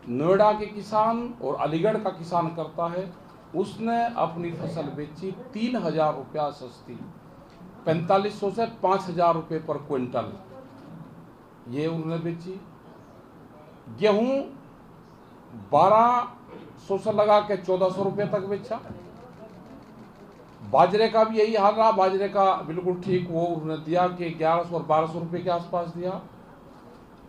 नोएडा के किसान और अलीगढ़ का किसान करता है, उसने अपनी फसल बेची 3,000 रुपया सस्ती, 4500 से 5,000 रुपये पर क्विंटल ये उन्होंने बेची। गेहूं 1200 से लगा के 1400 रुपये तक बेचा। बाजरे का भी यही हाल रहा, बाजरे का बिल्कुल ठीक वो उन्होंने दिया कि 1100 और 1200 रुपये के आसपास दिया।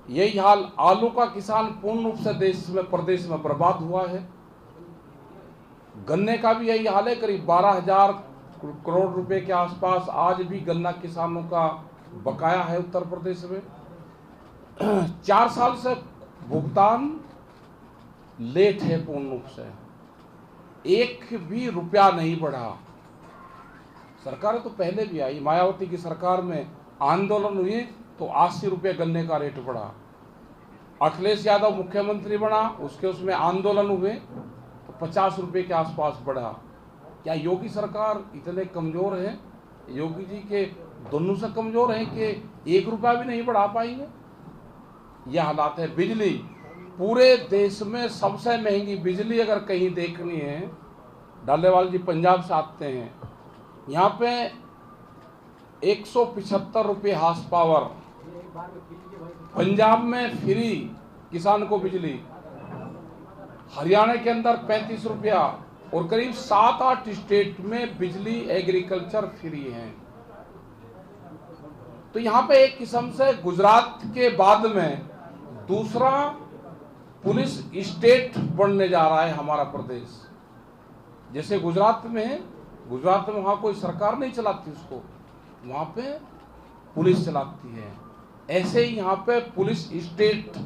यही हाल आलू का किसान पूर्ण रूप से प्रदेश में बर्बाद हुआ है। गन्ने का भी यही हाल है, करीब 12,000 करोड़ रुपए के आसपास आज भी गन्ना किसानों का बकाया है उत्तर प्रदेश में। 4 साल से भुगतान लेट है पूर्ण रूप से, एक भी रुपया नहीं बढ़ा। सरकारें तो पहले भी आई, मायावती की सरकार में आंदोलन हुए तो 80 रुपये गन्ने का रेट बढ़ा। अखिलेश यादव मुख्यमंत्री बना, उसमें आंदोलन हुए तो 50 रुपये के आसपास बढ़ा। क्या योगी सरकार इतने कमजोर हैं, योगी जी के दोनों से कमजोर हैं कि 1 रुपया भी नहीं बढ़ा पाएंगे? यह हालात है। बिजली, पूरे देश में सबसे महंगी बिजली अगर कहीं देखनी है, डालेवाल जी पंजाब से आते हैं, यहाँ पे 175 रुपये हार्स पावर, पंजाब में फ्री किसान को बिजली, हरियाणा के अंदर 35 रुपया, और करीब 7-8 स्टेट में बिजली एग्रीकल्चर फ्री है। तो यहाँ पे एक किस्म से गुजरात के बाद में दूसरा पुलिस स्टेट बनने जा रहा है हमारा प्रदेश। जैसे गुजरात में है, गुजरात में वहाँ कोई सरकार नहीं चलाती उसको, वहाँ पे पुलिस चलाती है। ऐसे ही यहाँ पे पुलिस स्टेट,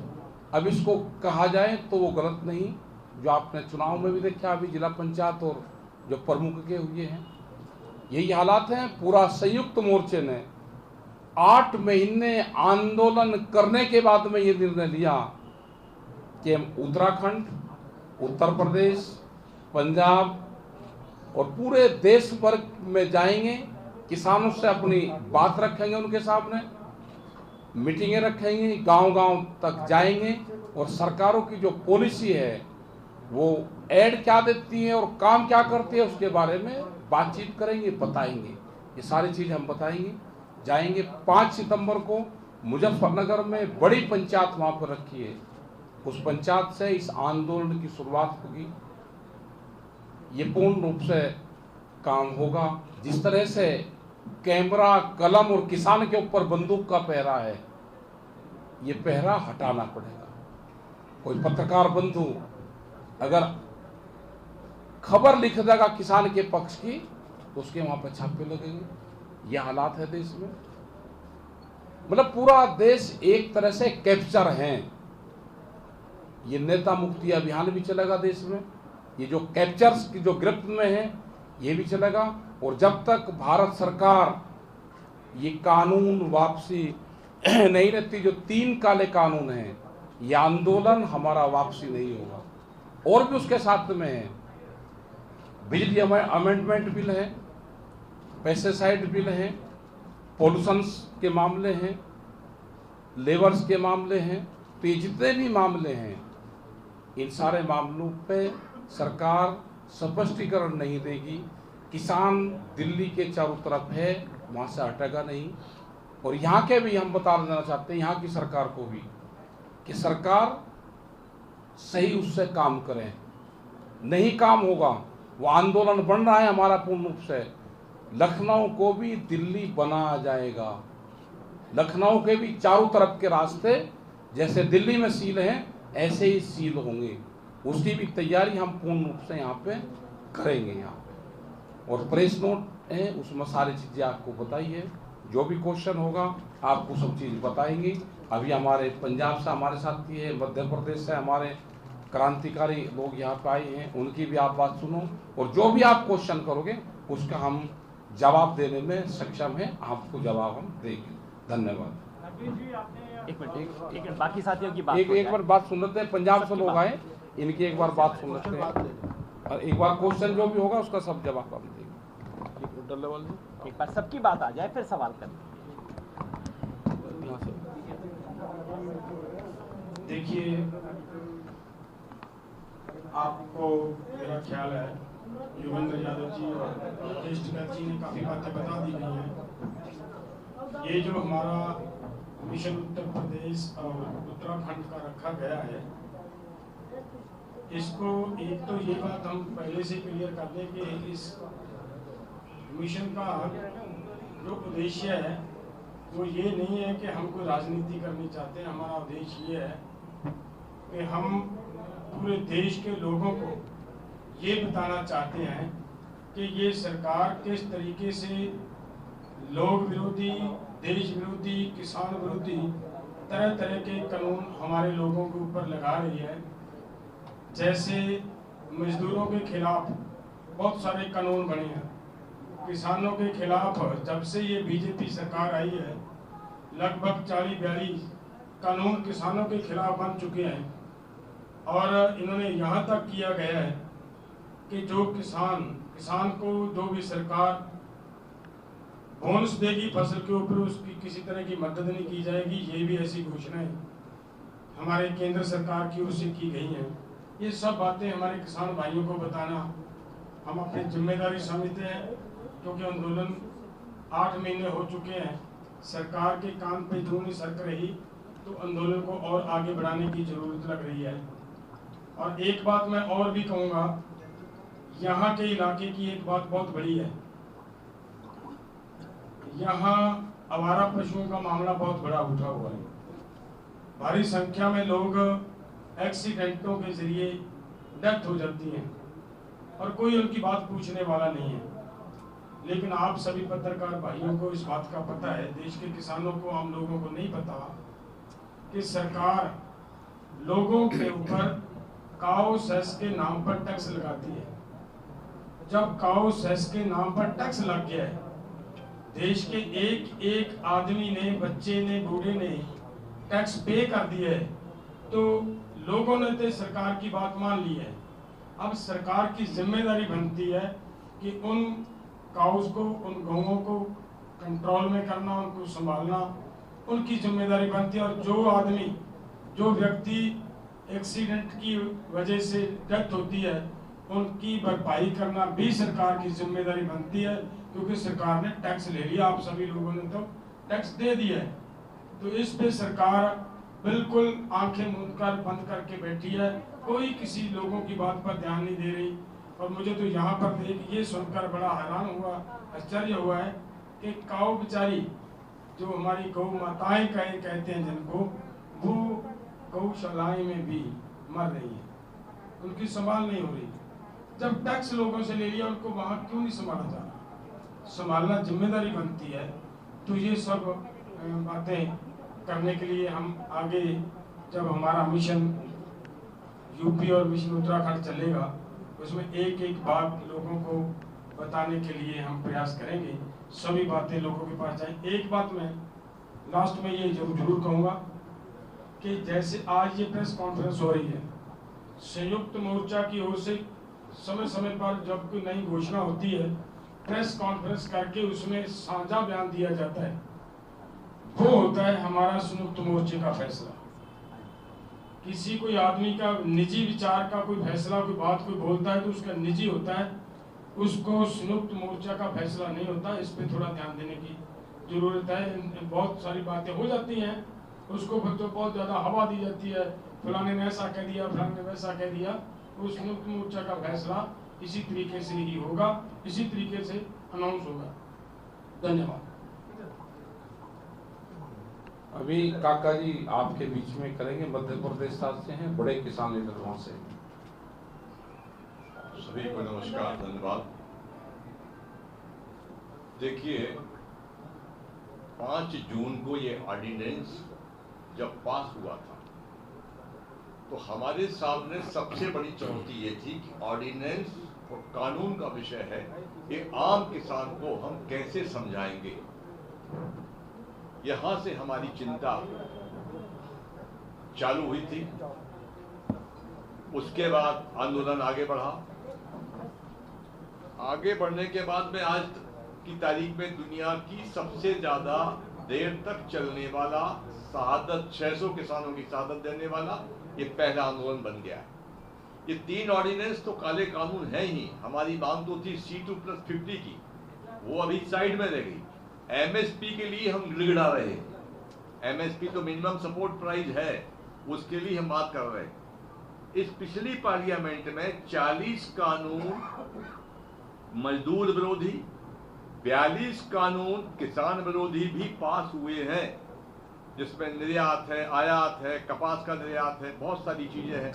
अब इसको कहा जाए तो वो गलत नहीं, जो आपने चुनाव में भी देखा अभी जिला पंचायत और जो प्रमुख के हुए हैं, यही हालात हैं। पूरा संयुक्त मोर्चे ने 8 महीने आंदोलन करने के बाद में ये निर्णय लिया कि हम उत्तराखंड, उत्तर प्रदेश, पंजाब और पूरे देश भर में जाएंगे, किसानों से अपनी बात रखेंगे, उनके सामने मीटिंगें रखेंगे, गांव-गांव तक जाएंगे और सरकारों की जो पॉलिसी है वो एड क्या देती है और काम क्या करती है उसके बारे में बातचीत करेंगे, बताएंगे। ये सारी चीज हम बताएंगे। जाएंगे 5 सितंबर को मुजफ्फरनगर में बड़ी पंचायत वहां पर रखी है, उस पंचायत से इस आंदोलन की शुरुआत होगी। ये पूर्ण रूप से काम होगा। जिस तरह से कैमरा, कलम और किसान के ऊपर बंदूक का पहरा है, ये पहरा हटाना पड़ेगा। कोई पत्रकार बंधु अगर खबर लिख देगा किसान के पक्ष की तो उसके वहां पर छापे लगेंगे। ये हालात है देश में। मतलब पूरा देश एक तरह से कैप्चर है। ये नेता मुक्ति अभियान भी चलेगा देश में, ये जो कैप्चर्स की जो गिरफ्त में है ये भी चलेगा। और जब तक भारत सरकार ये कानून वापसी नहीं रहती, जो 3 काले कानून हैं, ये आंदोलन हमारा वापसी नहीं होगा। और भी उसके साथ में है, बिजली अमेंडमेंट बिल है, पेस्टिसाइड बिल है, पॉल्यूशंस के मामले हैं, लेबर्स के मामले हैं। तो ये जितने भी मामले हैं, इन सारे मामलों पे सरकार स्पष्टीकरण नहीं देगी। किसान दिल्ली के चारों तरफ है, वहाँ से हटेगा नहीं। और यहाँ के भी हम बता देना चाहते हैं, यहाँ की सरकार को भी, कि सरकार सही उससे काम करें। नहीं काम होगा, वो आंदोलन बन रहा है हमारा पूर्ण रूप से, लखनऊ को भी दिल्ली बनाया जाएगा। लखनऊ के भी चारों तरफ के रास्ते जैसे दिल्ली में सील हैं, ऐसे ही सील होंगे। उसकी भी तैयारी हम पूर्ण रूप से यहाँ पे करेंगे। यहाँ पे और प्रेस नोट है, उसमें सारी चीज़ें आपको बताई है। जो भी क्वेश्चन होगा आपको सब चीज़ बताएंगे। अभी हमारे पंजाब से हमारे साथी है, मध्य प्रदेश से हमारे क्रांतिकारी लोग यहाँ पे आए हैं, उनकी भी आप बात सुनो और जो भी आप क्वेश्चन करोगे उसका हम जवाब देने में सक्षम है, आपको जवाब हम देंगे। धन्यवाद। एक मिनट बाकी साथियों की बात एक बार बात सुन लेते हैं। पंजाब से लोग आए, इनकी एक बार बात सुन लेते हैं और एक बार क्वेश्चन जो भी होगा उसका सब जवाब हम देंगे। एक बार सबकी बात आ जाए फिर सवाल करें। देखिए, आपको मेरा ख्याल है योगेंद्र यादव जी और राजेश टिकैत जी ने काफ़ी बातें बता दी गई हैं। ये जो हमारा मिशन उत्तर प्रदेश और उत्तराखंड का रखा गया है, इसको एक तो ये बात हम पहले से क्लियर कर दें कि इस मिशन का जो उद्देश्य है वो ये नहीं है कि हम कोई राजनीति करनी चाहते हैं। हमारा उद्देश्य ये है कि हम पूरे देश के लोगों को ये बताना चाहते हैं कि ये सरकार किस तरीके से लोग विरोधी, देश विरोधी, किसान विरोधी तरह तरह के कानून हमारे लोगों के ऊपर लगा रही है। जैसे मजदूरों के खिलाफ बहुत सारे कानून बने हैं, किसानों के खिलाफ जब से ये बीजेपी सरकार आई है लगभग 40-42 कानून किसानों के खिलाफ बन चुके हैं। और इन्होंने यहाँ तक किया गया है कि जो किसान को जो भी सरकार बोनस देगी फसल के ऊपर, उसकी किसी तरह की मदद नहीं की जाएगी। ये भी ऐसी घोषणाएं हमारे केंद्र सरकार की ओर से की गई हैं। ये सब बातें हमारे किसान भाइयों को बताना हम अपनी जिम्मेदारी समझते हैं, क्योंकि आंदोलन 8 महीने हो चुके हैं। सरकार के कान पे जूं नहीं सरक रही तो आंदोलन को और आगे बढ़ाने की जरूरत लग रही है। और एक बात मैं और भी कहूँगा, यहाँ के इलाके की एक बात बहुत बड़ी है, यहाँ आवारा पशुओं का मामला बहुत बड़ा उठा हुआ है। भारी संख्या में लोग एक्सीडेंटों के जरिए डेथ हो जाती हैं और कोई उनकी बात पूछने वाला नहीं है। लेकिन आप सभी पत्रकार भाइयों को इस बात का पता है, देश के किसानों को, आम लोगों को नहीं पता कि सरकार लोगों के ऊपर काऊ सेस के नाम पर टैक्स लगाती है। जब काऊ सेस के नाम पर टैक्स लग गया है, देश के एक एक आदमी ने, बच्चे ने, बूढ़े ने टैक्स पे कर दिया है, तो लोगों ने तो सरकार की बात मान ली है। अब सरकार की जिम्मेदारी बनती है कि उन काउस को, उन गौओं को कंट्रोल में करना, उनको संभालना उनकी जिम्मेदारी बनती है। और जो आदमी, जो व्यक्ति एक्सीडेंट की वजह से डेथ होती है, उनकी भरपाई करना भी सरकार की जिम्मेदारी बनती है, क्योंकि सरकार ने टैक्स ले लिया, आप सभी लोगों ने तो टैक्स दे दिया है। तो इस पे सरकार बिल्कुल आंखें मूंद कर बंद करके बैठी है, कोई किसी लोगों की बात पर ध्यान नहीं दे रही। और मुझे तो यहाँ पर देख ये सुनकर बड़ा हैरान हुआ, आश्चर्य हुआ है कि काऊ बेचारी, जो हमारी गौ माताएं कहते हैं जिनको, वो गौशालाएं में भी मर रही है, उनकी संभाल नहीं हो रही। जब टैक्स लोगों से ले लिया, उनको वहाँ क्यों नहीं संभाला जा रहा? संभालना जिम्मेदारी बनती है। तो ये सब बातें करने के लिए हम आगे, जब हमारा मिशन यूपी और मिशन उत्तराखंड चलेगा, उसमें एक एक बात लोगों को बताने के लिए हम प्रयास करेंगे, सभी बातें लोगों के पास जाएं। एक बात मैं लास्ट में ये जरूर कहूँगा कि जैसे आज ये प्रेस कॉन्फ्रेंस हो रही है, संयुक्त मोर्चा की ओर से समय समय पर जब कोई नई घोषणा होती है, प्रेस कॉन्फ्रेंस करके उसमें साझा बयान दिया जाता है। वो होता है हमारा संयुक्त मोर्चे का फैसला। किसी कोई आदमी का निजी विचार का कोई फैसला, कोई बात कोई बोलता है तो उसका निजी होता है, उसको संयुक्त मोर्चा का फैसला नहीं होता। इस पे थोड़ा ध्यान देने की जरूरत है। बहुत सारी बातें हो जाती हैं, उसको तो बहुत ज्यादा हवा दी जाती है, फलाने ने ऐसा कह दिया, फलाने ने वैसा कह दिया। तो संयुक्त मोर्चा का फैसला इसी तरीके से ही होगा, इसी तरीके से अनाउंस होगा। धन्यवाद। अभी काका जी आपके बीच में करेंगे, मध्य प्रदेश से हैं, बड़े किसान लीडर वहां से। सभी को नमस्कार, धन्यवाद। देखिए, 5 जून को ये ऑर्डिनेंस जब पास हुआ था, तो हमारे सामने सबसे बड़ी चुनौती ये थी कि ऑर्डिनेंस और कानून का विषय है, ये आम किसान को हम कैसे समझाएंगे। यहां से हमारी चिंता चालू हुई थी। उसके बाद आंदोलन आगे बढ़ा। आगे बढ़ने के बाद में आज की तारीख में दुनिया की सबसे ज्यादा देर तक चलने वाला शहादत, 600 किसानों की शहादत देने वाला ये पहला आंदोलन बन गया है। ये 3 ऑर्डिनेंस तो काले कानून है ही। हमारी मांग तो थी C2+50 की, वो अभी साइड में रह गई। MSP के लिए हम गिड़गिड़ा रहे हैं। MSP तो मिनिमम सपोर्ट प्राइस है, उसके लिए हम बात कर रहे हैं। इस पिछली पार्लियामेंट में 40 कानून मजदूर विरोधी, 42 कानून किसान विरोधी भी पास हुए हैं, जिसमें निर्यात है, आयात है, कपास का निर्यात है, बहुत सारी चीजें हैं।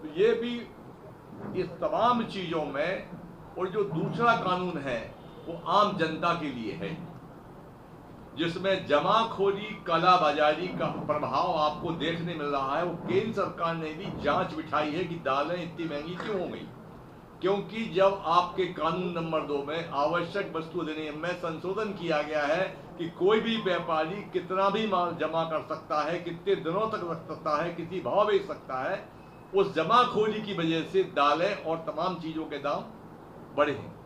तो ये भी इस तमाम चीजों में, और जो दूसरा कानून है वो आम जनता के लिए है, जिसमें जमाखोरी, कालाबाजारी का प्रभाव आपको देखने मिल रहा है। वो केंद्र सरकार ने भी जांच बिठाई है कि दालें इतनी महंगी क्यों हो गई, क्योंकि जब आपके कानून नंबर 2 में आवश्यक वस्तु अधिनियम में संशोधन किया गया है कि कोई भी व्यापारी कितना भी माल जमा कर सकता है, कितने दिनों तक रख सकता है, किसी भाव बेच सकता है, उस जमाखोरी की वजह से दालें और तमाम चीजों के दाम बढ़े हैं।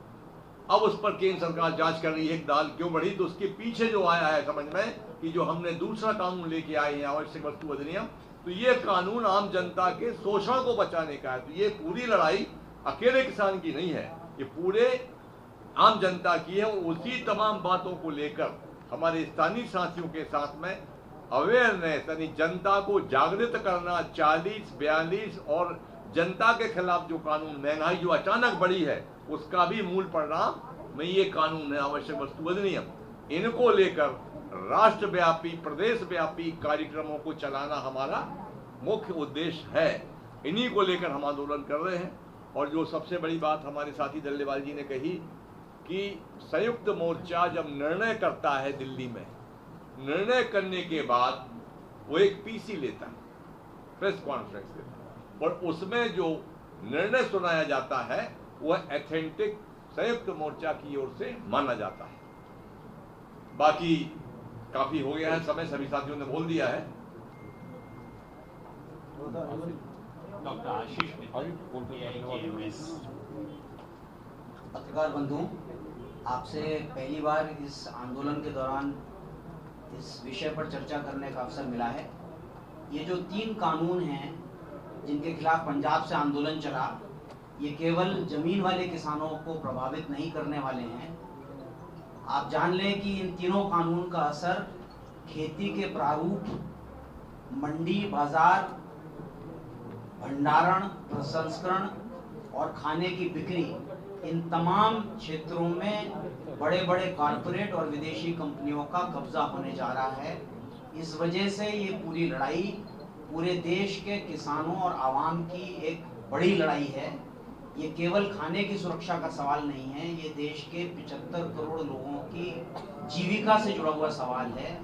अब उस पर केंद्र सरकार जांच कर रही है कि दाल क्यों बढ़ी। तो उसके पीछे जो आया है समझ में कि जो हमने दूसरा कानून लेके आए हैं, आवश्यक वस्तु अधिनियम, तो ये कानून आम जनता के शोषण को बचाने का है। तो ये पूरी लड़ाई अकेले किसान की नहीं है, ये पूरे आम जनता की है। उसी तमाम बातों को लेकर हमारे स्थानीय साथियों के साथ में अवेयरनेस, यानी जनता को जागृत करना, 40, 42 और जनता के खिलाफ जो कानून, महंगाई जो अचानक बढ़ी है, उसका भी मूल परिणाम में ये कानून है, आवश्यक वस्तु अधिनियम। इनको लेकर राष्ट्रव्यापी, प्रदेशव्यापी कार्यक्रमों को चलाना हमारा मुख्य उद्देश्य है। इन्हीं को लेकर हम आंदोलन कर रहे हैं। और जो सबसे बड़ी बात हमारे साथी दल्लेवाल जी ने कही कि संयुक्त मोर्चा जब निर्णय करता है दिल्ली में, निर्णय करने के बाद वो एक पीसी लेता है, प्रेस कॉन्फ्रेंस लेता है, और उसमें जो निर्णय सुनाया जाता है वह एथेंटिक संयुक्त मोर्चा की ओर से माना जाता है। बाकी काफी हो गया है समय, सभी साथियों ने बोल दिया है। डॉक्टर आशीष पत्रकार बंधु, आपसे पहली बार इस आंदोलन के दौरान इस विषय पर चर्चा करने का अवसर मिला है। ये जो 3 कानून हैं जिनके खिलाफ पंजाब से आंदोलन चला, ये केवल जमीन वाले किसानों को प्रभावित नहीं करने वाले हैं। आप जान लें कि इन तीनों कानून का असर खेती के प्रारूप, मंडी, बाजार, भंडारण, प्रसंस्करण और खाने की बिक्री, इन तमाम क्षेत्रों में बड़े बड़े कॉरपोरेट और विदेशी कंपनियों का कब्जा होने जा रहा है। इस वजह से ये पूरी लड़ाई पूरे देश के किसानों और आवाम की एक बड़ी लड़ाई है। ये केवल खाने की सुरक्षा का सवाल नहीं है, ये देश के 75 करोड़ लोगों की जीविका से जुड़ा हुआ सवाल है।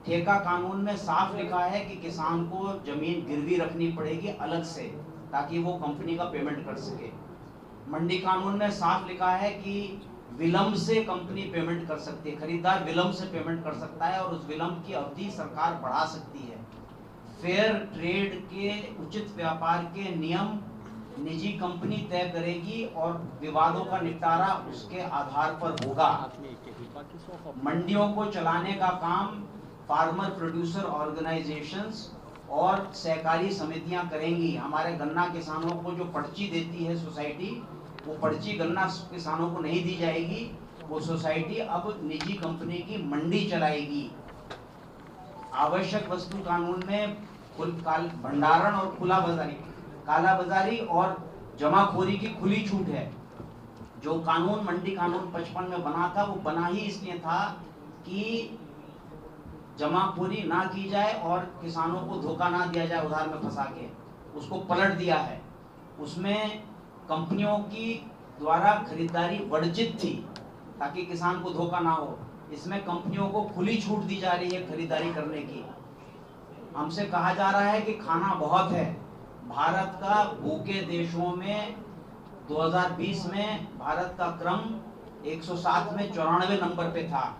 ठेका कानून में साफ लिखा है कि किसान को जमीन गिरवी रखनी पड़ेगी अलग से, ताकि वो कंपनी का पेमेंट कर सके। मंडी कानून में साफ लिखा है कि विलंब से कंपनी पेमेंट कर सकती है, खरीदार विलंब से पेमेंट कर सकता है और उस विलंब की अवधि सरकार बढ़ा सकती है। फेयर ट्रेड के, उचित व्यापार के नियम निजी कंपनी तय करेगी और विवादों का निपटारा उसके आधार पर होगा। मंडियों को चलाने का काम फार्मर प्रोड्यूसर ऑर्गेनाइजेशंस और सहकारी समितियां करेंगी। हमारे गन्ना किसानों को जो पर्ची देती है सोसाइटी, वो पर्ची गन्ना किसानों को नहीं दी जाएगी। वो सोसाइटी अब निजी कंपनी की मंडी चलाएगी। आवश्यक वस्तु कानून में भंडारण और खुला बाजारी, काला बाजारी और जमाखोरी की खुली छूट है। जो कानून मंडी कानून 55 में बना था, वो बना ही इसलिए था कि जमाखोरी ना की जाए और किसानों को धोखा ना दिया जाए उधार में फंसा के। उसको पलट दिया है। उसमें कंपनियों की द्वारा खरीदारी वर्जित थी ताकि किसान को धोखा ना हो। इसमें कंपनियों को खुली छूट दी जा रही है खरीदारी करने की। हमसे कहा जा रहा है कि खाना बहुत है। भारत का भूखे देशों में 2020 में भारत का क्रम 107 में 94 नंबर पे था,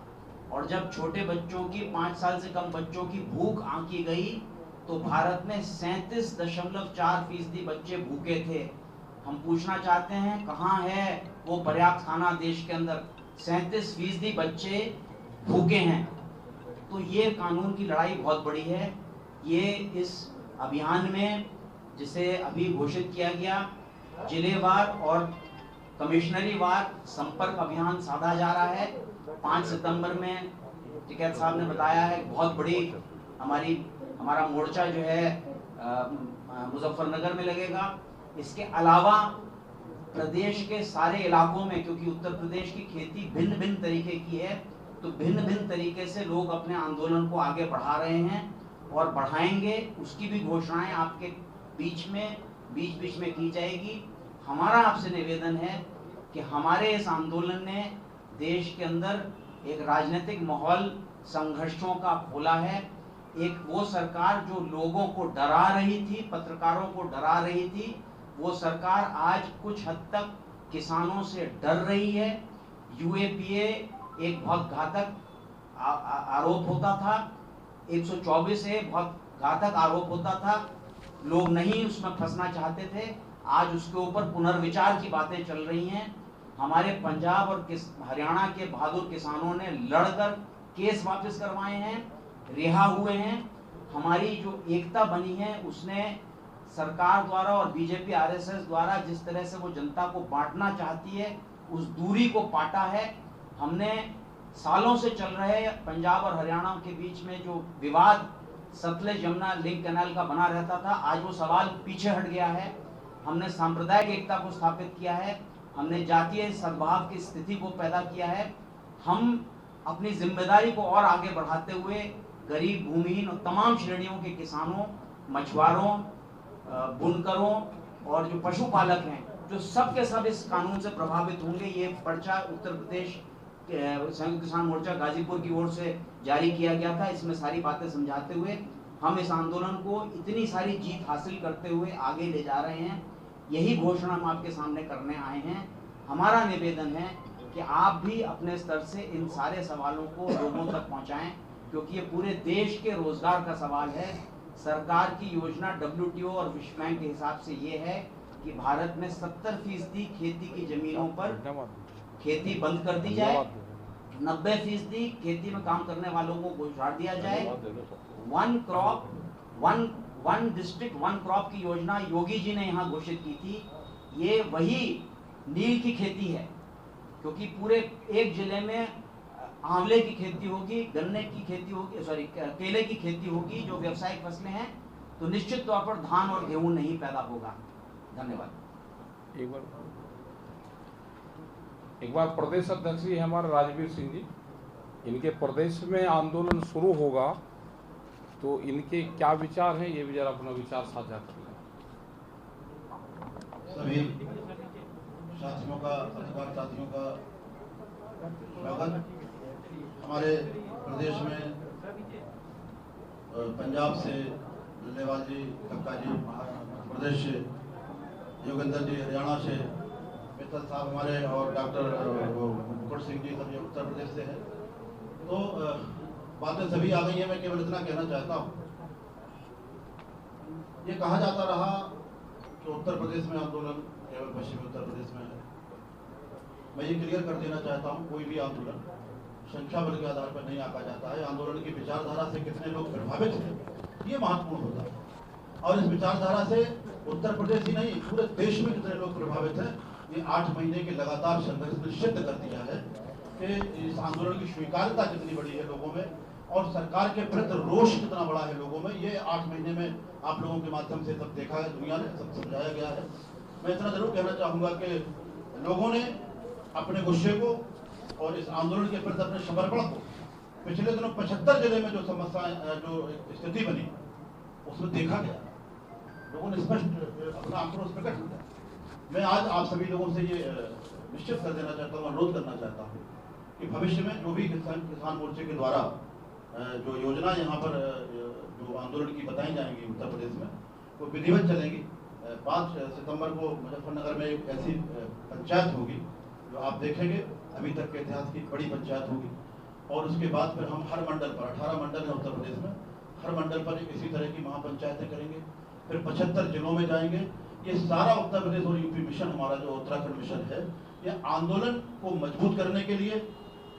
और जब छोटे बच्चों की 5 साल से कम बच्चों की भूख आंकी गई तो भारत में 37.4% बच्चे भूखे थे। हम पूछना चाहते हैं कहाँ है वो पर्याप्त खाना देश के अंदर? 37% बच्चे भूखे हैं। तो ये कानून की लड़ाई बहुत बड़ी है। ये इस अभियान में जिसे अभी घोषित किया गया, जिलेवार और कमिश्नरी वार संपर्क अभियान साधा जा रहा है। 5 सितंबर में टिकैत साहब ने बताया है बहुत बड़ी हमारा मोर्चा जो है मुजफ्फरनगर में लगेगा। इसके अलावा प्रदेश के सारे इलाकों में, क्योंकि उत्तर प्रदेश की खेती भिन्न भिन्न तरीके की है, तो भिन्न भिन्न तरीके से लोग अपने आंदोलन को आगे बढ़ा रहे हैं और बढ़ाएंगे। उसकी भी घोषणाएं आपके बीच में की जाएगी। हमारा आपसे निवेदन है कि हमारे इस आंदोलन ने देश के अंदर एक राजनीतिक माहौल संघर्षों का खोला है। एक वो सरकार जो लोगों को डरा रही थी, पत्रकारों को डरा रही थी, वो सरकार आज कुछ हद तक किसानों से डर रही है। यूएपीए एक बहुत घातक आरोप होता था, 124 से बहुत घातक आरोप होता था, लोग नहीं उसमें फंसना चाहते थे। आज उसके ऊपर पुनर्विचार की बातें चल रही हैं। हमारे पंजाब और हरियाणा के बहादुर किसानों ने लड़कर केस वापस करवाए हैं, रिहा हुए हैं। हमारी जो एकता बनी है उसने सरकार द्वारा और बीजेपी आरएसएस द्वारा जिस तरह से वो जनता को बांटना चाहती है, उस दूरी को पाटा है। हमने सालों से चल रहे पंजाब और हरियाणा के बीच में जो विवाद सतलज यमुना लिंक कैनाल का बना रहता था, आज वो सवाल पीछे हट गया है। हमने सांप्रदायिक एकता को स्थापित किया है, हमने जातीय सद्भाव की स्थिति को पैदा किया है। हम अपनी जिम्मेदारी को और आगे बढ़ाते हुए गरीब, भूमिहीन और तमाम श्रेणियों के किसानों, मछुआरों, बुनकरों और जो पशुपालक हैं, जो सब के सब इस कानून से प्रभावित होंगे। ये पर्चा उत्तर प्रदेश संयुक्त किसान मोर्चा गाजीपुर की ओर से जारी किया गया था। इसमें सारी बातें समझाते हुए हम इस आंदोलन को इतनी सारी जीत हासिल करते हुए आगे ले जा रहे हैं। यही घोषणा हम आपके सामने करने आए हैं। हमारा निवेदन है कि आप भी अपने स्तर से इन सारे सवालों को लोगों तक पहुंचाएं, क्योंकि ये पूरे देश के रोजगार का सवाल है। सरकार की योजना WTO और विश्व बैंक के हिसाब से ये है कि भारत में 70% खेती की जमीनों पर खेती बंद कर दी जाए, 90% खेती में काम करने वालों को गुजार दिया जाए। वन डिस्ट्रिक्ट वन क्रॉप की योजना योगी जी ने यहाँ घोषित की थी। ये वही नील की खेती है, क्योंकि पूरे एक जिले में आंवले की खेती होगी, गन्ने की खेती होगी, केले की खेती होगी, जो व्यावसायिक फसलें हैं, तो निश्चित तौर पर धान और गेहूं नहीं पैदा होगा। धन्यवाद। एक बार प्रदेश अध्यक्ष जी हमारे राजवीर सिंह जी, इनके प्रदेश में आंदोलन शुरू होगा तो इनके क्या विचार हैं, ये भी जरा अपना विचार साझा कर लें। सभी साथियों का, पत्रकार साथियों का स्वागत। हमारे प्रदेश में पंजाब से डल्लेवाल जी, कक्का जी, मध्य प्रदेश से योगेंद्र जी, हरियाणा से मित्तल साहब हमारे, और डॉक्टर मुकुट सिंह जी सब ये उत्तर प्रदेश से हैं। तो बातें सभी आ गई हैं। मैं केवल इतना कहना चाहता हूँ, ये कहा जाता रहा कि उत्तर प्रदेश में आंदोलन केवल पश्चिमी उत्तर प्रदेश में है। मैं ये क्लियर कर देना चाहता हूँ, कोई भी आंदोलन संख्या बल के आधार पर नहीं आंका जाता है। आंदोलन की विचारधारा से कितने लोग प्रभावित हैं ये महत्वपूर्ण होता है। और इस विचारधारा से उत्तर प्रदेश ही नहीं, पूरे देश में कितने लोग प्रभावित हैं, ये 8 महीने के लगातार संघर्ष ने सिद्ध कर दिया है कि इस आंदोलन की स्वीकार्यता कितनी बड़ी है लोगों में, और सरकार के प्रति रोष कितना बड़ा है लोगों में। ये 8 महीने में आप लोगों के माध्यम से सब देखा है, दुनिया ने सब समझाया गया है। मैं इतना जरूर कहना चाहूंगा कि लोगों ने अपने गुस्से को और इस आंदोलन के प्रति अपने समर्पण को पिछले दिनों 75 जिले में जो समस्याएं, जो स्थिति बनी, उसमें देखा गया। लोगों ने स्पष्ट अपना आक्रोश प्रकट किया। मैं आज आप सभी लोगों से ये निश्चित कर देना चाहता हूँ, अनुरोध करना चाहता हूँ कि भविष्य में जो भी किसान मोर्चे के द्वारा जो योजना यहाँ पर जो आंदोलन की बताई जाएंगी उत्तर प्रदेश में, वो विधिवत चलेंगी। 5 सितंबर को मुजफ्फरनगर में एक ऐसी पंचायत होगी जो आप देखेंगे अभी तक के इतिहास की बड़ी पंचायत होगी। और उसके बाद फिर हम हर मंडल पर, 18 मंडल है उत्तर प्रदेश में, हर मंडल पर इसी तरह की महापंचायतें करेंगे। फिर 75 जिलों में जाएंगे। ये सारा उत्तर प्रदेश और यूपी मिशन, हमारा जो उत्तराखंड मिशन है, ये आंदोलन को मजबूत करने के लिए,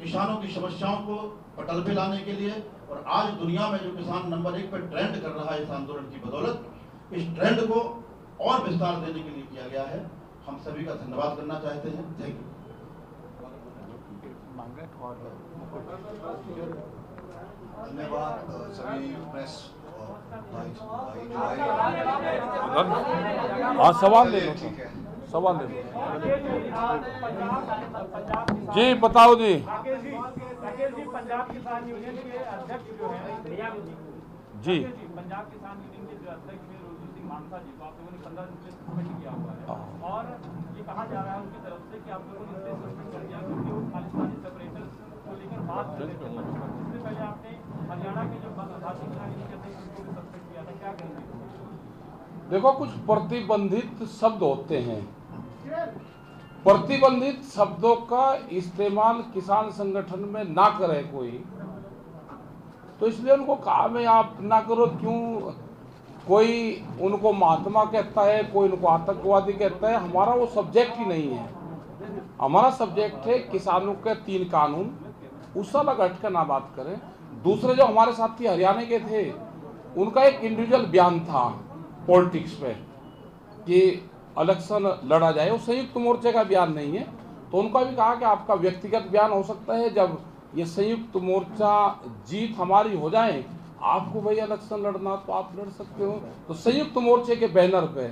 किसानों की समस्याओं को पटल पे लाने के लिए, और आज दुनिया में जो किसान नंबर 1 पर ट्रेंड कर रहा है इस आंदोलन की बदौलत, इस ट्रेंड को और विस्तार देने के लिए किया गया है। हम सभी का धन्यवाद करना चाहते हैं। Thank you. धन्यवाद सभी प्रेस हाँ, सवाल ले लो, ठीक है। सवाल ले लो। जी बताओ जी। राकेश जी, पंजाब किसान यूनियन के अध्यक्ष जो है जी, पंजाब किसान यूनियन के जो अध्यक्ष हैं रोजी सिंह मानसा जी, तो आप लोगों ने 15 दिन से सस्पेंड किया हुआ है और ये कहा जा रहा है उनकी तरफ से कि आप लोगों ने इसलिए सस्पेंड कर दिया क्योंकि वो खालिस्तानी सेपरेटर्स को लेकर बात कर रहे थे। इससे पहले आपने हरियाणा के जो भारतीय किसान यूनियन के अध्यक्ष उनको भी सस्पेंड किया था, क्या कहेंगे? देखो, कुछ प्रतिबंधित शब्द होते हैं। प्रतिबंधित शब्दों का इस्तेमाल किसान संगठन में ना करे कोई, तो इसलिए उनको कहा मैं आप ना करो। क्यों? कोई उनको महात्मा कहता है, कोई उनको आतंकवादी कहता है। हमारा वो सब्जेक्ट ही नहीं है। हमारा सब्जेक्ट है किसानों के 3 कानून, उससे अलग हट कर ना बात करें। दूसरे जो हमारे साथी हरियाणा के थे, उनका एक इंडिविजुअल बयान था पॉलिटिक्स पे कि इलेक्शन लड़ा जाए, वो संयुक्त मोर्चे का बयान नहीं है। तो उनका भी कहा कि आपका व्यक्तिगत बयान हो सकता है, जब ये संयुक्त मोर्चा जीत हमारी हो जाए, आपको भाई इलेक्शन लड़ना तो आप लड़ सकते हो। तो संयुक्त मोर्चे के बैनर पे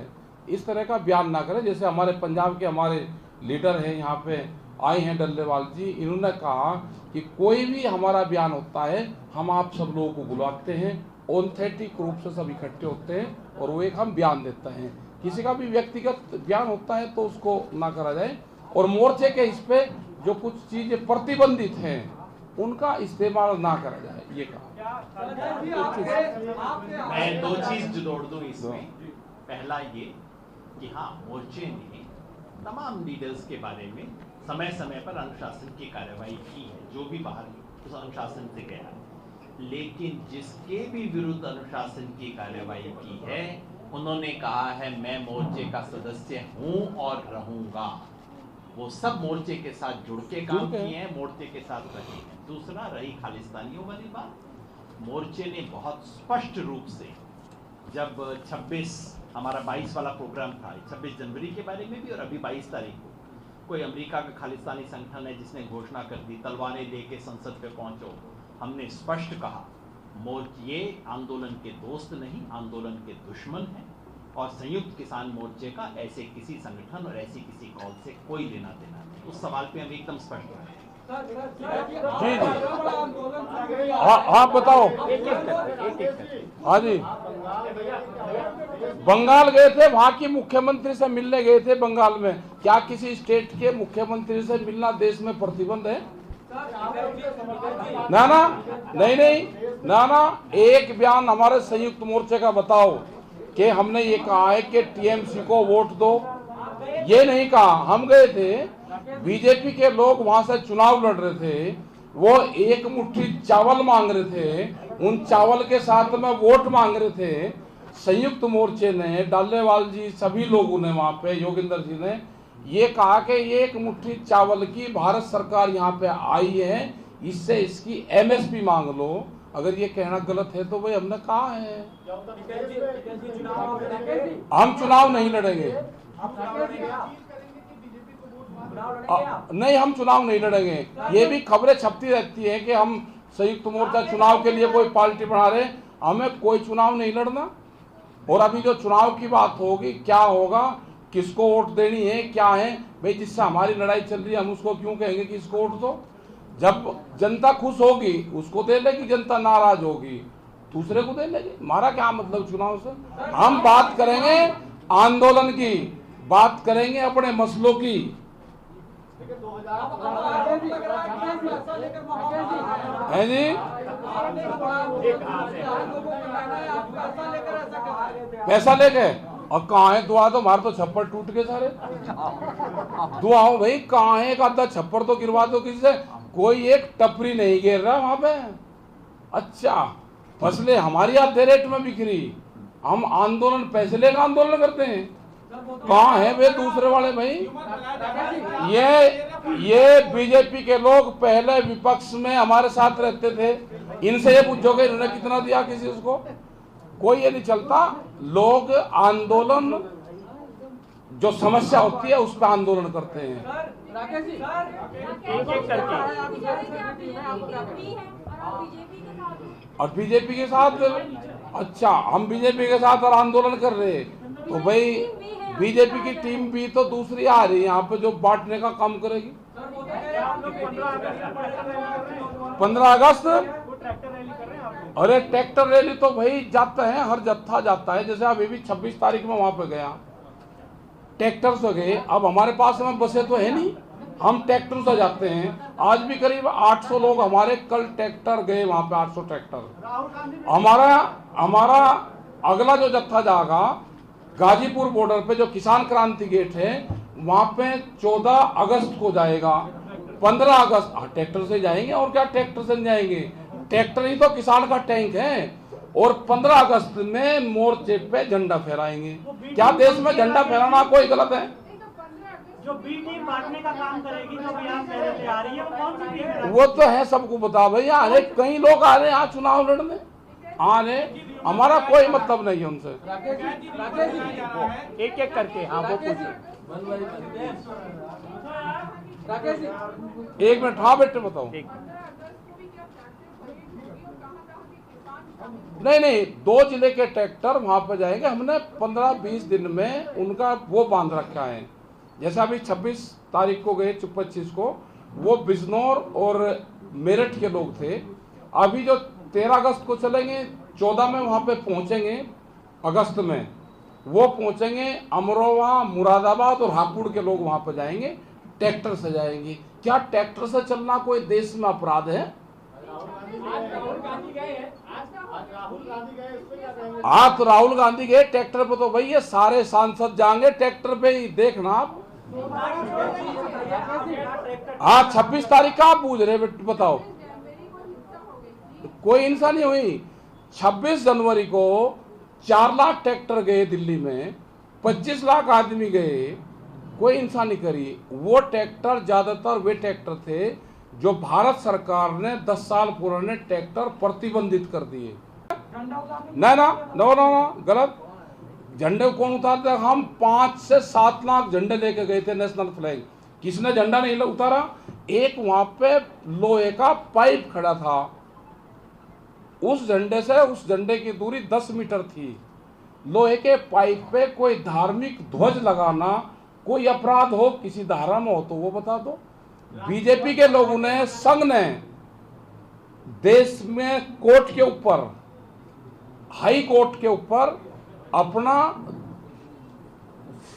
इस तरह का बयान ना करें। जैसे हमारे पंजाब के हमारे लीडर हैं, यहाँ पे आए हैं डल्लेवाल जी, इन्होंने कहा कि कोई भी हमारा बयान होता है, हम आप सब लोगों को बुलाते हैं, ऑथेंटिक रूप से सब इकट्ठे होते हैं और वो एक हम बयान देते हैं। किसी का भी व्यक्तिगत बयान होता है तो उसको ना करा जाए। और मोर्चे के इस पे जो कुछ चीजें प्रतिबंधित हैं उनका इस्तेमाल ना करा जाए, ये कहा। मैं 2 चीज जोड़ दूं इसमें। पहला ये कि हाँ, मोर्चे ने तमाम लीडर्स के बारे में समय समय पर अनुशासन की कार्रवाई की है, जो भी बाहर उस अनुशासन से गया है। लेकिन जिसके भी विरुद्ध अनुशासन की कार्रवाई की है, उन्होंने कहा है मैं मोर्चे का सदस्य हूं और रहूंगा। वो सब मोर्चे के साथ जुड़ के काम किए हैं, मोर्चे के साथ रहे हैं। दूसरा, रही खालिस्तानियों वाली बात, मोर्चे ने बहुत स्पष्ट रूप से, जब 26 हमारा 22 वाला प्रोग्राम था, 26 जनवरी के बारे में भी, और अभी 22 तारीख को कोई अमेरिका का खालिस्तानी संगठन है जिसने घोषणा कर दी तलवारें लेके संसद पे पहुंचो, हमने स्पष्ट कहा ये आंदोलन के दोस्त नहीं, आंदोलन के दुश्मन हैं। और संयुक्त किसान मोर्चे का ऐसे किसी संगठन और ऐसी किसी कॉल से कोई लेना देना नहीं। उस सवाल पे हम एकदम स्पष्ट हैं। जी जी, हाँ बताओ। हाँ जी, बंगाल गए थे, वहाँ की मुख्यमंत्री से मिलने गए थे बंगाल में। क्या किसी स्टेट के मुख्यमंत्री से मिलना देश में प्रतिबंध है? ना ना, नहीं ना ना। एक बयान हमारे संयुक्त मोर्चे का बताओ कि हमने ये कहा है कि टीएमसी को वोट दो, ये नहीं कहा। हम गए थे, बीजेपी के लोग वहां से चुनाव लड़ रहे थे, वो एक मुट्ठी चावल मांग रहे थे, उन चावल के साथ में वोट मांग रहे थे। संयुक्त मोर्चे ने, डालेवाल जी, सभी लोगों ने वहां पे, योगेंद्र जी ने ये कहा कि ये एक मुट्ठी चावल की भारत सरकार यहाँ पे आई है, इससे इसकी एमएसपी मांग लो। अगर ये कहना गलत है तो भाई हमने कहा है हम चुनाव नहीं लड़ेंगे। नहीं, हम चुनाव नहीं लड़ेंगे। ये भी खबरें छपती रहती है कि हम संयुक्त मोर्चा चुनाव के लिए कोई पार्टी बना रहे, हमें कोई चुनाव नहीं लड़ना। और अभी जो चुनाव की बात होगी, क्या होगा, किसको वोट देनी है, क्या है, भाई जिससे हमारी लड़ाई चल रही है हम उसको क्यों कहेंगे कि इसको वोट दो। जब जनता खुश होगी उसको दे लेगी, जनता नाराज होगी दूसरे को दे लेगी। हमारा क्या मतलब चुनाव से? हम बात करेंगे आंदोलन की, बात करेंगे अपने मसलों की। है जी, पैसा लेके और कहाँ है दुआ? तो हमारे तो छप्पर टूट गए सारे। दुआ हो भाई, कहाँ है? एक आधा छप्पर तो गिरवा दो किसी से। कोई एक टपरी नहीं गिर रहा वहां पे। अच्छा, फसलें हमारी आधे रेट में बिक्री, हम आंदोलन पैसे लेकर आंदोलन करते हैं। कहाँ है वे दूसरे वाले भाई? ये बीजेपी के लोग पहले विपक्ष में हमारे साथ रहते थे, इनसे ये पूछोगे इन्होंने कितना दिया किसी उसको? कोई ये नहीं चलता। लोग आंदोलन जो समस्या होती है उस पर आंदोलन करते हैं। राकेश जी, और बीजेपी के साथ, अच्छा हम बीजेपी के साथ और आंदोलन कर रहे हैं, तो भाई बीजेपी की टीम भी तो दूसरी आ रही है यहाँ पे जो बांटने का काम करेगी। 15 अगस्त, अरे ट्रैक्टर रैली तो भाई जाते हैं, हर जत्था जाता है। जैसे अभी भी 26 तारीख में वहां पे गया, ट्रैक्टर से गए। अब हमारे पास में बसें तो है नहीं, हम ट्रैक्टर से जाते हैं। आज भी करीब 800 लोग हमारे कल ट्रैक्टर गए वहां पे, 800 ट्रैक्टर। हमारा अगला जो जत्था जाएगा गाजीपुर बॉर्डर पे, जो किसान क्रांति गेट है वहां पे 14 अगस्त को जाएगा। 15 अगस्त ट्रैक्टर से जाएंगे, और क्या ट्रैक्टर से जाएंगे, ट्रैक्टर ही तो किसान का टैंक है। और 15 अगस्त में मोर्चे पे झंडा फहराएंगे। क्या देश में झंडा फहराना कोई गलत है? जो बी टीम बांटने का काम करेगी, जो यहाँ पहले से आ रही है, वो कौन सी टीम है? वो तो है, सबको बता भैया। अरे कई लोग आ रहे हैं यहाँ चुनाव लड़ने, आ रहे, हमारा कोई मतलब नहीं है उनसे। एक एक करके, हाँ वो एक मिनट, हाँ बेटे बताओ। नहीं, 2 जिले के ट्रैक्टर वहां पर जाएंगे। हमने 15-20 दिन में उनका वो बांध रखा है। जैसे अभी 26 तारीख को गए, 25 को वो बिजनौर और मेरठ के लोग थे। अभी जो 13 अगस्त को चलेंगे, 14 में वहां पे पहुंचेंगे अगस्त में, वो पहुंचेंगे अमरोहा, मुरादाबाद और हापुड़ के लोग वहां पर जाएंगे, ट्रैक्टर से जाएंगे। क्या ट्रैक्टर से चलना कोई देश में अपराध है? हाँ, तो राहुल गांधी गए ट्रैक्टर पे, तो भाई ये सारे सांसद जाएंगे ट्रैक्टर पे ही, देखना आप। हाँ 26 तारीख का आप पूछ रहे, बताओ। कोई हिंसा नहीं हुई। 26 जनवरी को 4 लाख ट्रैक्टर गए दिल्ली में, 25 लाख आदमी गए, कोई हिंसा नहीं करी। वो ट्रैक्टर ज्यादातर वे ट्रैक्टर थे जो भारत सरकार ने 10 साल पुराने ट्रैक्टर प्रतिबंधित कर दिए। ना गलत। झंडे कौन उतारते? हम 5 से 7 लाख झंडे लेके गए थे, नेशनल फ्लैग। किसने झंडा नहीं उतारा? एक वहां पे लोहे का पाइप खड़ा था, उस झंडे से उस झंडे की दूरी 10 मीटर थी। लोहे के पाइप पे कोई धार्मिक ध्वज लगाना कोई अपराध हो, किसी धारा में हो तो वो बता दो। बीजेपी के लोगों ने, संघ ने देश में कोर्ट के ऊपर, हाई कोर्ट के ऊपर अपना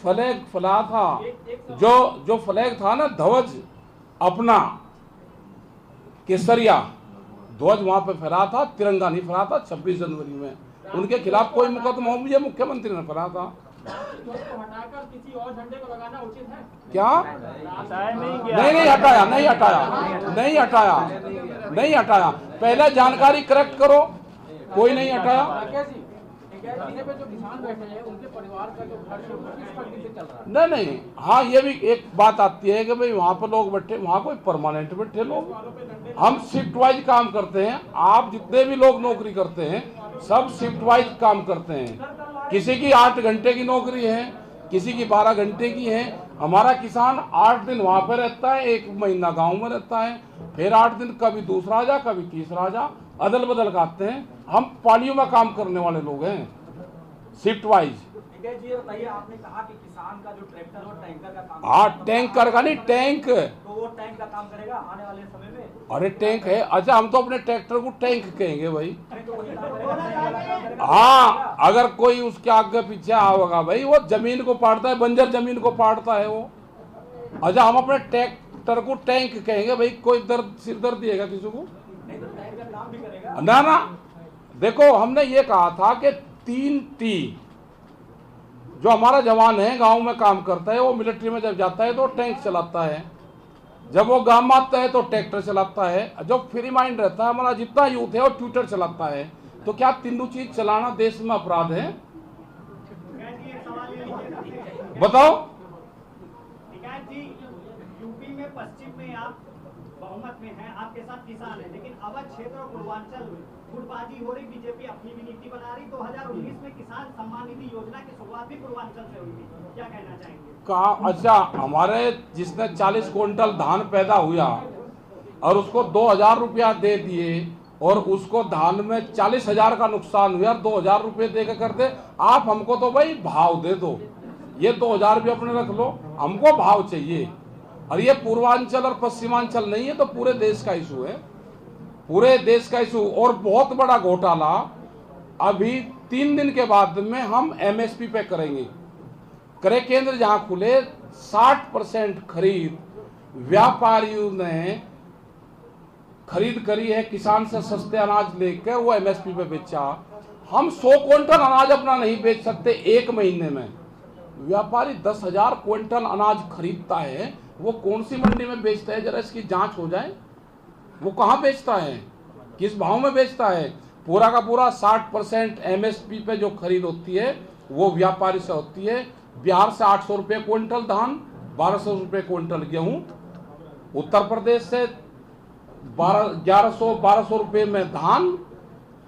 फ्लैग फैला था, जो फ्लैग था ना, ध्वज अपना केसरिया ध्वज वहां पे फहरा था, तिरंगा नहीं फहरा था 26 जनवरी में। उनके खिलाफ कोई मुकदमा हो, मुझे मुख्यमंत्री ने फहरा था। हटाकर किसी और झंडे को लगाना उचित है क्या? नहीं हटाया। पहले जानकारी करेक्ट करो, कोई नहीं हटाया। जो किसान बैठे हैं उनके परिवार का जो खर्च है वो किस फंड से चल रहा है? नहीं, हाँ ये भी एक बात आती है कि भाई वहाँ पर लोग बैठे, वहाँ कोई परमानेंट बैठे लोग, हम शिफ्ट वाइज काम करते हैं। आप जितने भी लोग नौकरी करते हैं सब शिफ्ट वाइज काम करते हैं। किसी की 8 घंटे की नौकरी है, किसी की 12 घंटे की है। हमारा किसान 8 दिन वहाँ पे रहता है, 1 महीना गाँव में रहता है, फिर 8 दिन कभी दूसरा जा, कभी तीसरा जा, अदल बदल करते हैं। हम पालियों में काम करने वाले लोग हैं, शिफ्ट वाइज। जी बताइए, आपने कहा कि किसान का जो ट्रैक्टर और टैंकर का काम, हाँ टैंकर का नहीं, टैंक, तो वो टैंक का काम करेगा आने वाले समय में? अरे टैंक है, अच्छा हम तो अपने ट्रैक्टर को टैंक कहेंगे भाई। हाँ, अगर कोई उसके आगे पीछे आओगा भाई, वो जमीन को पाड़ता है, बंजर जमीन को पाड़ता है वो। अच्छा हम अपने ट्रैक्टर को टैंक कहेंगे भाई, कोई दर्द सिर दर्द दिएगा किसी को? ना, देखो हमने ये कहा था कि 3T जो हमारा जवान है गांव में काम करता है, वो मिलिट्री में जब जाता है तो टैंक चलाता है, जब वो गांव में आता है तो ट्रैक्टर चलाता है, जब फ्री माइंड रहता है हमारा जितना यूथ है वो ट्विटर चलाता है। तो क्या तीनों चीज चलाना देश में अपराध है? बताओ। यूपी में, पश्चिम में आप बहुमत में हैं, आपके साथ किसान है, लेकिन अवध क्षेत्र और पूर्वांचल गुटबाजी हो रही, बीजेपी अपनी भी नीति बना रही। 2019 में किसान सम्मान निधि योजना की शुरुआत भी पूर्वांचल से हुई थी, क्या कहना चाहेंगे? कहा अच्छा, हमारे जिसने 40 क्विंटल धान पैदा हुआ और उसको 2000 रुपया दे दिए और उसको धान में 40,000 का नुकसान हुआ, 2000 रुपये दे के कर दे। आप हमको तो भाई भाव दे दो, ये 2000 भी अपने रख लो, हमको भाव चाहिए। और ये पूर्वांचल और पश्चिमांचल नहीं है, तो पूरे देश का इशू है, पूरे देश का इशू। और बहुत बड़ा घोटाला अभी 3 दिन के बाद में हम एमएसपी पे करेंगे। क्रय केंद्र जहां खुले 60% खरीद व्यापारियों ने खरीद करी है, किसान से सस्ते अनाज लेकर वो एमएसपी पे बेचा। हम 100 क्विंटल अनाज अपना नहीं बेच सकते एक महीने में। व्यापारी 10,000 क्विंटल अनाज खरीदता है, वो कौन सी मंडी में बेचता है, जरा इसकी जांच हो जाए। वो कहाँ बेचता है, किस भाव में बेचता है? पूरा का पूरा 60% एमएसपी पे जो खरीद होती है वो व्यापारी से होती है। बिहार से 800 रुपये क्विंटल धान, 1200 रुपये क्विंटल गेहूं। उत्तर प्रदेश से 1100-1200 रुपये में धान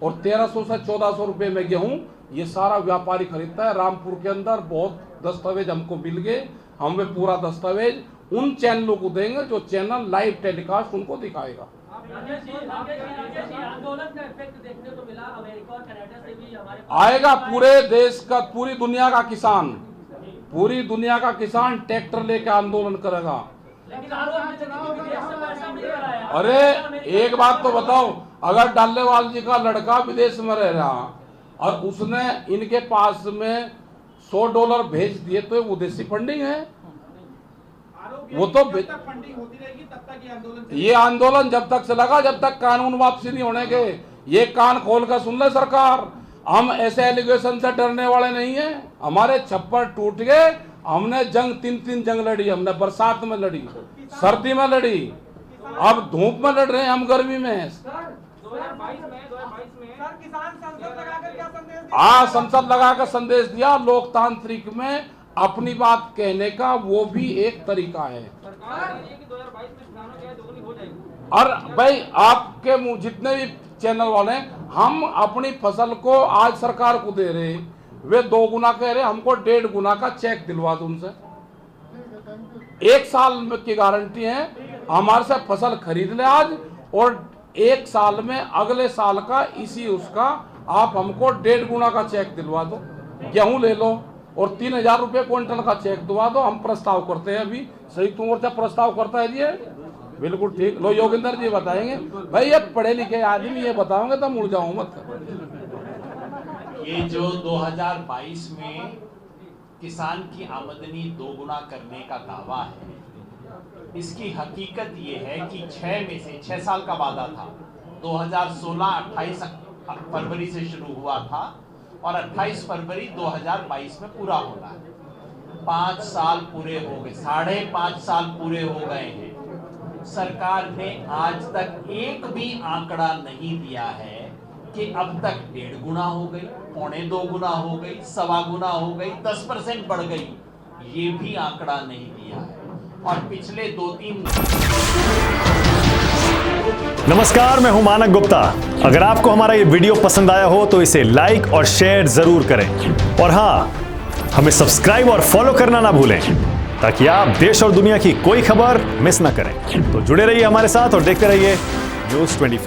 और 1300 से 1400 रुपये में गेहूं। ये सारा व्यापारी खरीदता है। रामपुर के अंदर बहुत दस्तावेज हमको मिल गए, हमें पूरा दस्तावेज उन चैनलों को देंगे जो चैनल लाइव टेलीकास्ट उनको दिखाएगा। आंदोलन का इफेक्ट देखने को मिला अमेरिका और कनाडा से भी हमारे आएगा। पूरे देश का, पूरी दुनिया का किसान, पूरी दुनिया का किसान ट्रैक्टर लेके आंदोलन करेगा। अरे एक बात तो बताओ, अगर डालेवाल जी का लड़का विदेश में रह रहा और उसने इनके पास में $100 भेज दिए तो वो विदेशी फंडिंग है। वो तो फंडिंग होती रहेगी तब तक ये आंदोलन जब तक चलेगा जब तक कानून वापसी नहीं होने के। ये कान खोल कर सुन ले सरकार, हम ऐसे एलिगेशन से डरने वाले नहीं है। हमारे छप्पर टूट गए, हमने जंग 3 जंग लड़ी। हमने बरसात में लड़ी, सर्दी में लड़ी, अब धूप में लड़ रहे हैं हम, गर्मी में। 2022 में सर किसान संसद लगाकर क्या संदेश दिया? हाँ, संसद लगाकर संदेश दिया। लोकतांत्रिक में अपनी बात कहने का वो भी एक तरीका है। सरकार कह रही है कि 2022 में किसानों की आय दोगुनी हो जाएगी। और भाई आपके मुंह जितने भी चैनल वाले, हम अपनी फसल को आज सरकार को दे रहे, वे 2 गुना कह रहे, हमको 1.5 गुना का चेक दिलवा दो उनसे। 1 साल की गारंटी है, हमारे से फसल खरीद ले आज और 1 साल में अगले साल का इसी उसका आप हमको 1.5 गुना का चेक दिलवा दो। गेहूं ले लो और 3000 रुपये क्विंटल का चेक दिलवा दो। हम प्रस्ताव करते हैं, अभी संयुक्त मोर्चा प्रस्ताव करता है जी। बिल्कुल ठीक। लो योगेंद्र जी बताएंगे। भाई ये पढ़े लिखे आदमी ये बताओगे तो मुड़ जाऊं मत। ये जो 2022 में किसान की आमदनी 2 गुना करने का दावा है, इसकी हकीकत ये है कि 6 साल का वादा था। 2016 28 फरवरी से शुरू हुआ था और 28 फरवरी 2022 में पूरा होना है। 5 साल पूरे हो गए, 5.5 साल पूरे हो गए हैं। सरकार ने आज तक एक भी आंकड़ा नहीं दिया है कि अब तक 1.5 गुना हो गई, 1.25 गुना हो गई, 1.25 गुना हो गई, 10% बढ़ गई, ये भी आंकड़ा नहीं दिया है। और पिछले 2-3 नमस्कार, मैं हूं मानक गुप्ता। अगर आपको हमारा ये वीडियो पसंद आया हो तो इसे लाइक और शेयर जरूर करें और हाँ, हमें सब्सक्राइब और फॉलो करना ना भूलें ताकि आप देश और दुनिया की कोई खबर मिस ना करें। तो जुड़े रहिए हमारे साथ और देखते रहिए न्यूज़ 24।